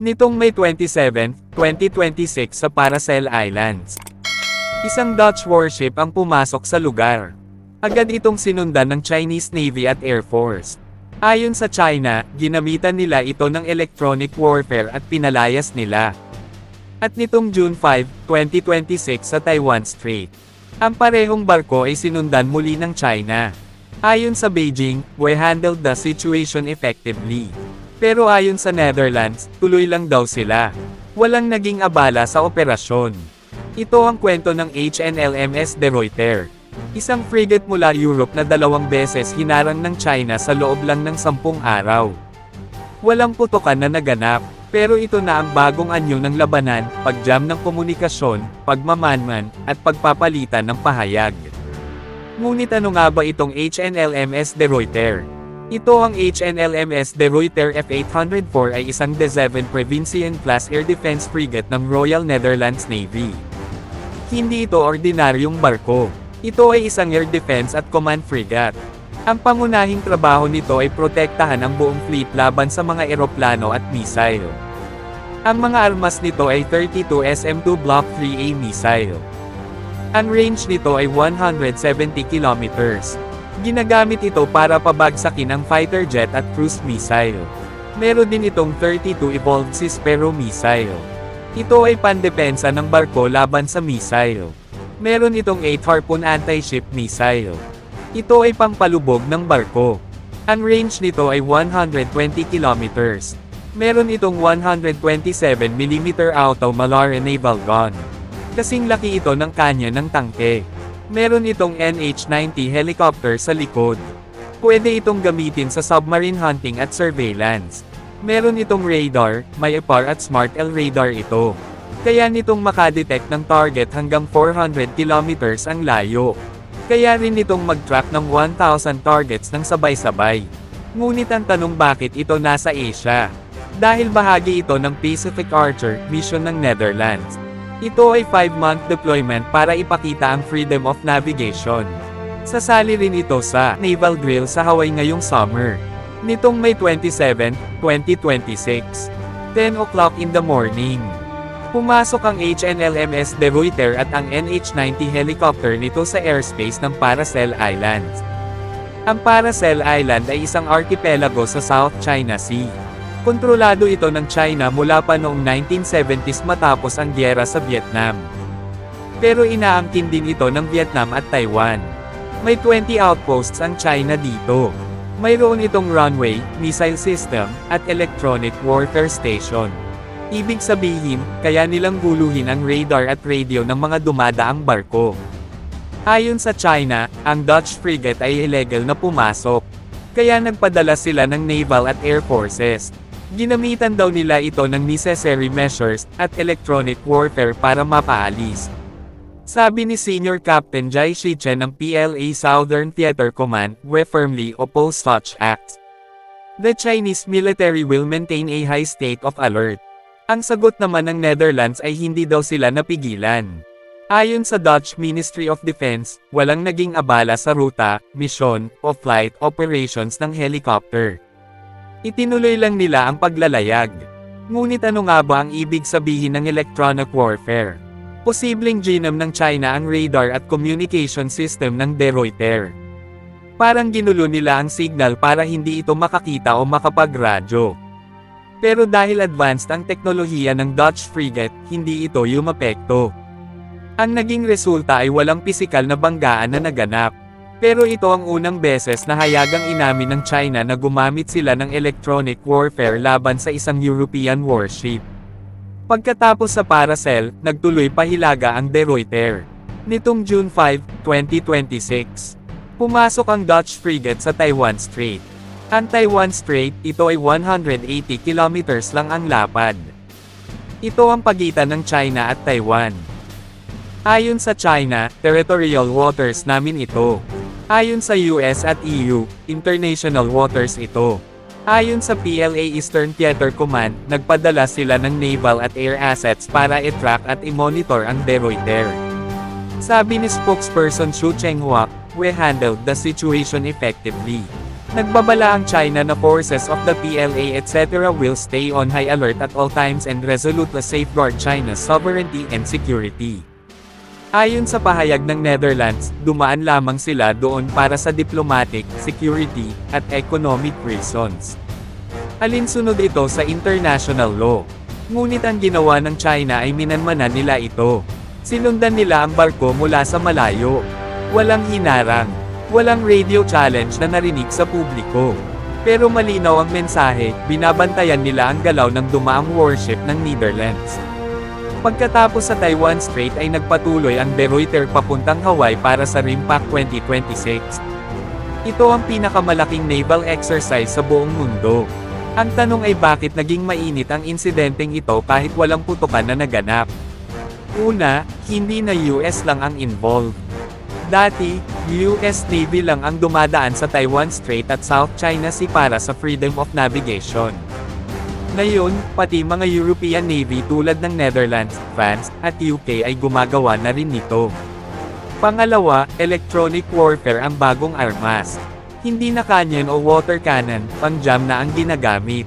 Nitong May 27, 2026 sa Paracel Islands. Isang Dutch warship ang pumasok sa lugar. Agad itong sinundan ng Chinese Navy at Air Force. Ayon sa China, ginamitan nila ito ng electronic warfare at pinalayas nila. At nitong June 5, 2026 sa Taiwan Strait, ang parehong barko ay sinundan muli ng China. Ayon sa Beijing, we handled the situation effectively. Pero ayon sa Netherlands, tuloy lang daw sila. Walang naging abala sa operasyon. Ito ang kwento ng HNLMS De Ruyter. Isang frigate mula Europe na 2 beses hinarang ng China sa loob lang ng 10 araw. Walang putukan na naganap, pero ito na ang bagong anyo ng labanan, pagjam ng komunikasyon, pagmamanman, at pagpapalitan ng pahayag. Ngunit ano nga ba itong HNLMS De Ruyter? Ito ang HNLMS De Ruyter F804 ay isang De7 Provinciën-class air defense frigate ng Royal Netherlands Navy. Hindi ito ordinaryong barko. Ito ay isang air defense at command frigate. Ang pangunahing trabaho nito ay protektahan ang buong fleet laban sa mga eroplano at missile. Ang mga armas nito ay 32 SM-2 Block 3A missile. Ang range nito ay 170 kilometers. Ginagamit ito para pabagsakin ang fighter jet at cruise missile. Meron din itong 32 Evolved Sparrow missile. Ito ay pandepensa ng barko laban sa missile. Meron itong 8 Harpoon anti-ship missile. Ito ay pampalubog ng barko. Ang range nito ay 120 kilometers. Meron itong 127mm Auto Malare naval gun. Kasing laki ito ng kanya ng tangke. Meron itong NH-90 helicopter sa likod. Pwede itong gamitin sa submarine hunting at surveillance. Meron itong radar, may IPAR at Smart L radar ito. Kaya nitong makadetect ng target hanggang 400 kilometers ang layo. Kaya rin itong mag-track ng 1,000 targets ng sabay-sabay. Ngunit ang tanong bakit ito nasa Asia? Dahil bahagi ito ng Pacific Archer mission ng Netherlands. Ito ay 5-month deployment para ipakita ang freedom of navigation. Sasali rin ito sa naval drill sa Hawaii ngayong summer. Nitong May 27, 2026. 10 o'clock in the morning. Pumasok ang HNLMS De Ruyter at ang NH-90 helicopter nito sa airspace ng Paracel Islands. Ang Paracel Island ay isang archipelago sa South China Sea. Kontrolado ito ng China mula pa noong 1970s matapos ang giyera sa Vietnam. Pero inaangkin din ito ng Vietnam at Taiwan. May 20 outposts ang China dito. Mayroon itong runway, missile system, at electronic warfare station. Ibig sabihin, kaya nilang guluhin ang radar at radio ng mga dumadaang barko. Ayon sa China, ang Dutch frigate ay illegal na pumasok. Kaya nagpadala sila ng naval at air forces. Ginamitan daw nila ito ng necessary measures at electronic warfare para mapaalis. Sabi ni Senior Captain Jai Shichen ng PLA Southern Theater Command, we firmly oppose such acts. The Chinese military will maintain a high state of alert. Ang sagot naman ng Netherlands ay hindi daw sila napigilan. Ayon sa Dutch Ministry of Defense, walang naging abala sa ruta, misyon, o flight operations ng helicopter. Itinuloy lang nila ang paglalayag. Ngunit ano nga ba ang ibig sabihin ng electronic warfare? Posibleng ginam ng China ang radar at communication system ng De Ruyter. Parang ginulo nila ang signal para hindi ito makakita o makapagradyo. Pero dahil advanced ang teknolohiya ng Dutch frigate, hindi ito yumapekto. Ang naging resulta ay walang pisikal na banggaan na naganap. Pero ito ang unang beses na hayagang inamin ng China na gumamit sila ng electronic warfare laban sa isang European warship. Pagkatapos sa Paracel, nagtuloy pa hilaga ang De Ruyter. Nitong June 5, 2026, pumasok ang Dutch frigate sa Taiwan Strait. Ang Taiwan Strait, ito ay 180 kilometers lang ang lapad. Ito ang pagitan ng China at Taiwan. Ayon sa China, territorial waters namin ito. Ayon sa US at EU, international waters ito. Ayon sa PLA Eastern Theater Command, nagpadala sila ng naval at air assets para i-track at i-monitor ang De Ruyter. Sabi ni spokesperson Xu Chenghuak, we handled the situation effectively. Nagbabala ang China na forces of the PLA etc. will stay on high alert at all times and resolutely safeguard China's sovereignty and security. Ayon sa pahayag ng Netherlands, dumaan lamang sila doon para sa diplomatic, security, at economic reasons. Alinsunod ito sa international law. Ngunit ang ginawa ng China ay minanmanan nila ito. Sinundan nila ang barko mula sa malayo. Walang hinarang. Walang radio challenge na narinig sa publiko. Pero malinaw ang mensahe, binabantayan nila ang galaw ng dumaang warship ng Netherlands. Pagkatapos sa Taiwan Strait ay nagpatuloy ang De Ruyter papuntang Hawaii para sa RIMPAC 2026. Ito ang pinakamalaking naval exercise sa buong mundo. Ang tanong ay bakit naging mainit ang insidenteng ito kahit walang putukan na naganap? Una, hindi na US lang ang involved. Dati, US Navy lang ang dumadaan sa Taiwan Strait at South China Sea para sa freedom of navigation. Ngayon, pati mga European Navy tulad ng Netherlands, France, at UK ay gumagawa na rin nito. Pangalawa, electronic warfare ang bagong armas. Hindi na cannon o water cannon, pang-jam na ang ginagamit.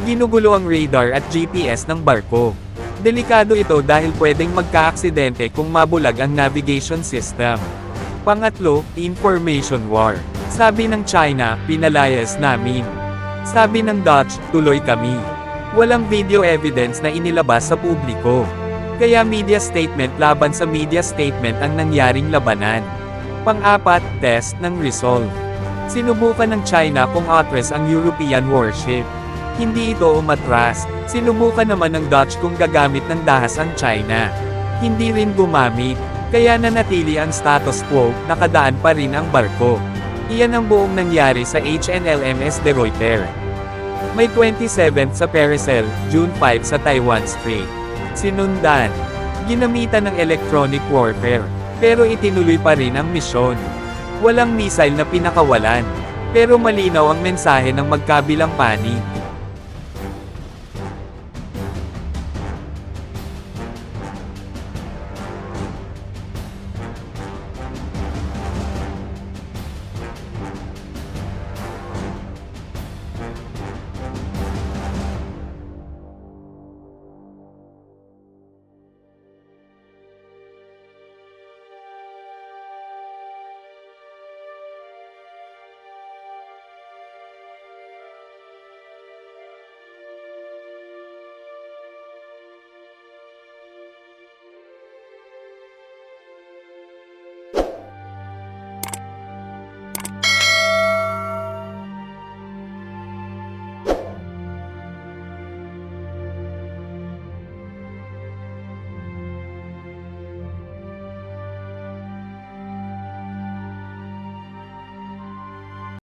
Ginugulo ang radar at GPS ng barko. Delikado ito dahil pwedeng magka-aksidente kung mabulag ang navigation system. Pangatlo, information war. Sabi ng China, pinalayas namin. Sabi ng Dutch, tuloy kami. Walang video evidence na inilabas sa publiko. Kaya media statement laban sa media statement ang nangyaring labanan. Pang-apat, test ng resolve. Sinubukan ng China kung atras ang European warship. Hindi ito umatras. Sinubukan naman ng Dutch kung gagamit ng dahas ang China. Hindi rin gumamit. Kaya nanatili ang status quo, nakadaan pa rin ang barko. Iyan ang buong nangyari sa HNLMS De Ruyter. May 27 sa Perisel, June 5 sa Taiwan Strait. Sinundan. Ginamitan ng electronic warfare. Pero itinuloy pa rin ang misyon. Walang missile na pinakawalan. Pero malinaw ang mensahe ng magkabilang panig.